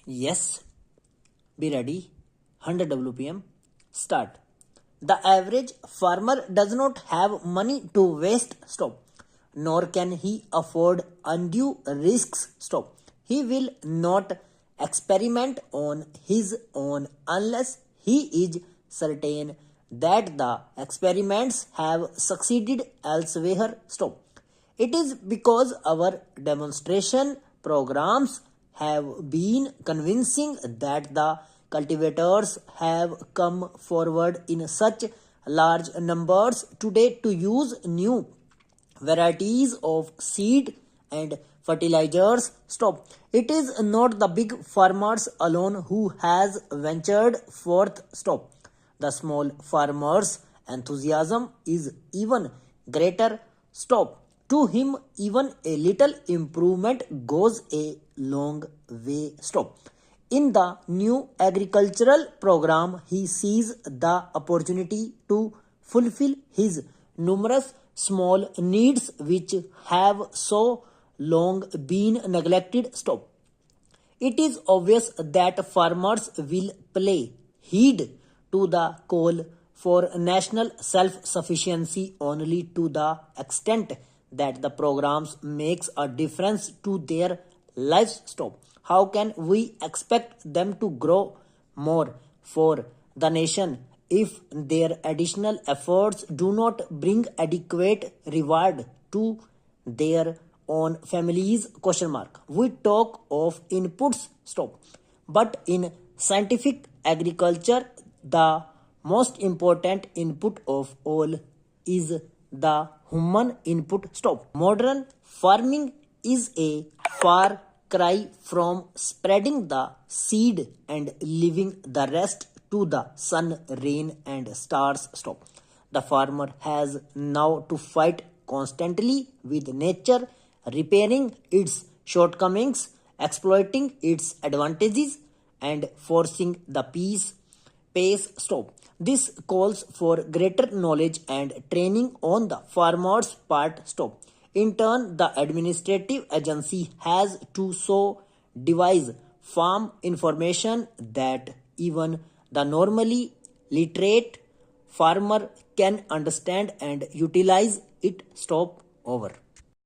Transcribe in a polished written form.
Yes, be ready. 100 WPM. Start. The average farmer does not have money to waste. Stop. Nor can he afford undue risks. Stop. He will not experiment on his own unless he is certain that the experiments have succeeded elsewhere. Stop. It is because our demonstration programs have been convincing that the cultivators have come forward in such large numbers today to use new varieties of seed and fertilizers. Stop. It is not the big farmers alone who has ventured forth. Stop. The small farmers enthusiasm is even greater. Stop. To him even a little improvement goes a long way. Stop. In the new agricultural program, he sees the opportunity to fulfill his numerous small needs which have so long been neglected. Stop. It is obvious that farmers will pay heed to the call for national self sufficiency only to the extent that the programs makes a difference to their livestock. How can we expect them to grow more for the nation if their additional efforts do not bring adequate reward to their own families? Question mark. We talk of inputs. Stop. But in scientific agriculture, the most important input of all is the human input. Stop. Modern farming is a far cry from spreading the seed and leaving the rest to the sun, rain, and stars. Stop. The farmer has now to fight constantly with nature, repairing its shortcomings, exploiting its advantages, and forcing the pace. Stop. This calls for greater knowledge and training on the farmer's part. Stop. In turn, the administrative agency has to so devise farm information that even the normally literate farmer can understand and utilize it. Stop. Over.